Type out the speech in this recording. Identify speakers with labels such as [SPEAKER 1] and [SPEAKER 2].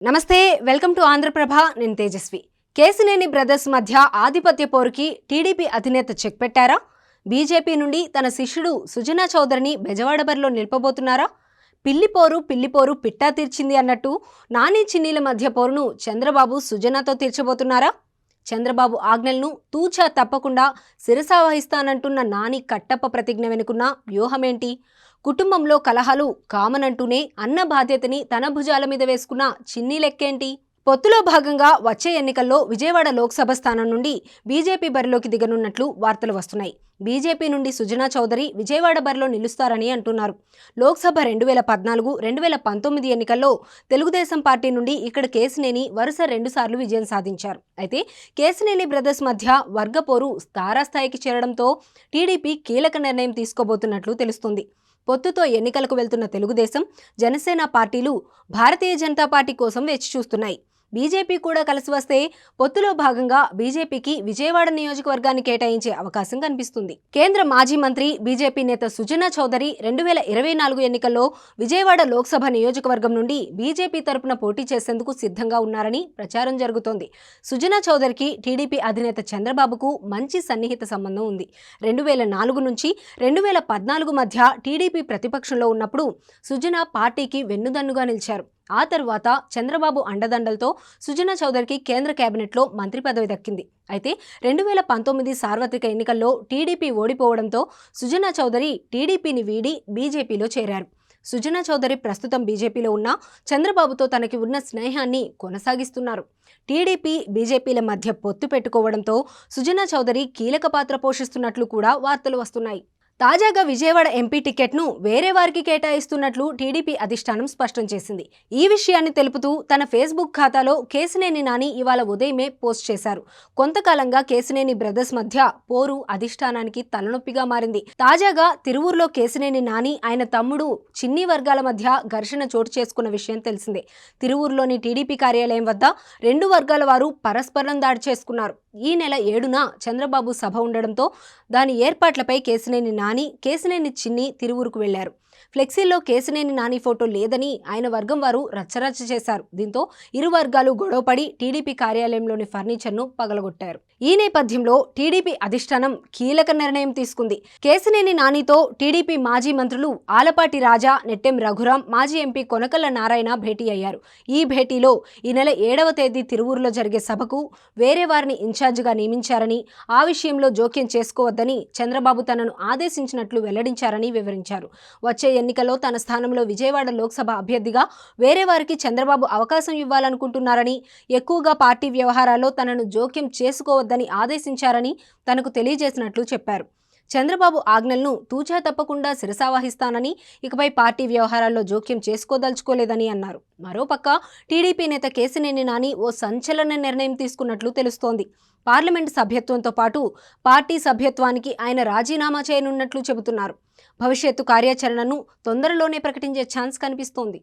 [SPEAKER 1] నమస్తే, welcome to Andhraprabha. నేను Tejaswi. Kesineni brothers మధ్య ఆధిపత్య పోరుకి టీడీపీ అధినేత చెక్ పెట్టారా? బీజేపీ నుండి తన శిష్యుడు సుజనా చౌదరిని బెజవాడ బరిలో నిలపబోతున్నారా? పిల్లిపోరు పిట్టా తీర్చింది అన్నట్టు నాని చిన్నీల మధ్య పోరును చంద్రబాబు సుజనాతో తీర్చబోతున్నారా? చంద్రబాబు ఆజ్ఞలను తూచా తప్పకుండా శిరసావహిస్తానంటున్న నాని కట్టప్ప ప్రతిజ్ఞ వెనుకున్న వ్యూహమేంటి? కుటుంబంలో కలహాలు కామన్ అంటూనే అన్న బాధ్యతని తన భుజాల మీద వేసుకున్న చిన్ని లెక్కేంటి? పొత్తులో భాగంగా వచ్చే ఎన్నికల్లో విజయవాడ లోక్సభ స్థానం నుండి బీజేపీ బరిలోకి దిగనున్నట్లు వార్తలు వస్తున్నాయి. బీజేపీ నుండి సుజనా చౌదరి విజయవాడ బరిలో నిలుస్తారని అంటున్నారు. లోక్సభ 2014, 2019 ఎన్నికల్లో తెలుగుదేశం పార్టీ నుండి ఇక్కడ కేసినేని వరుస 2 సార్లు విజయం సాధించారు. అయితే కేసినేని బ్రదర్స్ మధ్య వర్గపోరు తారాస్థాయికి చేరడంతో టీడీపీ కీలక నిర్ణయం తీసుకోబోతున్నట్లు తెలుస్తుంది. పొత్తుతో ఎన్నికలకు వెళ్తున్న తెలుగుదేశం, జనసేన పార్టీలు భారతీయ జనతా పార్టీ కోసం వేచి చూస్తున్నాయి. బీజేపీ కూడా కలిసి వస్తే పొత్తులో భాగంగా బీజేపీకి విజయవాడ నియోజకవర్గాన్ని కేటాయించే అవకాశం కనిపిస్తుంది. కేంద్ర మాజీ మంత్రి, బీజేపీ నేత సుజనా చౌదరి 2024 ఎన్నికల్లో విజయవాడ లోక్సభ నియోజకవర్గం నుండి బీజేపీ తరపున పోటీ చేసేందుకు సిద్ధంగా ఉన్నారని ప్రచారం జరుగుతోంది. సుజనా చౌదరికి టీడీపీ అధినేత చంద్రబాబుకు మంచి సన్నిహిత సంబంధం ఉంది. 2004 నుంచి 2014 మధ్య టీడీపీ ప్రతిపక్షంలో ఉన్నప్పుడు సుజనా పార్టీకి వెన్నుదన్నుగా నిలిచారు. ఆ తర్వాత చంద్రబాబు అండదండలతో సుజనా చౌదరికి కేంద్ర కేబినెట్లో మంత్రి పదవి దక్కింది. అయితే 2019 సార్వత్రిక ఎన్నికల్లో టీడీపీ ఓడిపోవడంతో సుజనా చౌదరి టీడీపీని వీడి బీజేపీలో చేరారు. సుజనా చౌదరి ప్రస్తుతం బీజేపీలో ఉన్న చంద్రబాబుతో తనకి ఉన్న స్నేహాన్ని కొనసాగిస్తున్నారు. టీడీపీ, బీజేపీల మధ్య పొత్తు పెట్టుకోవడంతో సుజనా చౌదరి కీలక పాత్ర పోషిస్తున్నట్లు కూడా వార్తలు వస్తున్నాయి. తాజాగా విజయవాడ ఎంపీ టికెట్ను వేరే వారికి కేటాయిస్తున్నట్లు టీడీపీ అధిష్టానం స్పష్టం చేసింది. ఈ విషయాన్ని తెలుపుతూ తన ఫేస్బుక్ ఖాతాలో కేసినేని నాని ఇవాళ ఉదయమే పోస్ట్ చేశారు. కొంతకాలంగా కేసినేని బ్రదర్స్ మధ్య పోరు అధిష్టానానికి తలనొప్పిగా మారింది. తాజాగా తిరువూరులో కేసినేని నాని, ఆయన తమ్ముడు చిన్ని వర్గాల మధ్య ఘర్షణ చోటు చేసుకున్న విషయం తెలిసిందే. తిరువూరులోని టీడీపీ కార్యాలయం వద్ద 2 వర్గాల వారు పరస్పరం దాడి చేసుకున్నారు. ఈ నెల 7న చంద్రబాబు సభ ఉండడంతో దాని ఏర్పాట్లపై కేసినేని నాని, కేసినేని చిన్ని తిరువూరుకు వెళ్లారు. ఫ్లెక్సీల్లో కేసినేని నాని ఫోటో లేదని ఆయన వర్గం వారు రచ్చరచ్చ చేశారు. దీంతో ఇరు వర్గాలు గొడవపడి టీడీపీ కార్యాలయంలోని ఫర్నిచర్ను పగలగొట్టారు. ఈ నేపథ్యంలో టీడీపీ అధిష్టానం కీలక నిర్ణయం తీసుకుంది. కేసినేని నానితో టీడీపీ మాజీ మంత్రులు ఆలపాటి రాజా, నెట్టెం రఘురాం, మాజీ ఎంపీ కొనకళ్ళ నారాయణ భేటీ అయ్యారు. ఈ భేటీలో ఈ నెల 7వ తేదీ తిరువూరులో జరిగే సభకు వేరే వారిని ఇన్ఛార్జిగా నియమించారని, ఆ విషయంలో జోక్యం చేసుకోవద్దని చంద్రబాబు తనను ఆదేశించినట్లు వెల్లడించారని వివరించారు. వచ్చే ఎన్నికల్లో తన స్థానంలో విజయవాడ లోక్సభ అభ్యర్థిగా వేరే వారికి చంద్రబాబు అవకాశం ఇవ్వాలనుకుంటున్నారని, ఎక్కువగా పార్టీ వ్యవహారాల్లో తనను జోక్యం చేసుకోవద్దని ఆదేశించారని తనకు తెలియజేసినట్లు చెప్పారు. చంద్రబాబు ఆజ్ఞలను తూచా తప్పకుండా శిరసావహిస్తానని, ఇకపై పార్టీ వ్యవహారాల్లో జోక్యం చేసుకోదలుచుకోలేదని అన్నారు. మరోపక్క టీడీపీ నేత కేసినేని నాని ఓ సంచలన నిర్ణయం తీసుకున్నట్లు తెలుస్తోంది. పార్లమెంటు సభ్యత్వంతో పాటు పార్టీ సభ్యత్వానికి ఆయన రాజీనామా చేయనున్నట్లు చెబుతున్నారు. భవిష్యత్తు కార్యాచరణను తొందరలోనే ప్రకటించే ఛాన్స్ కనిపిస్తోంది.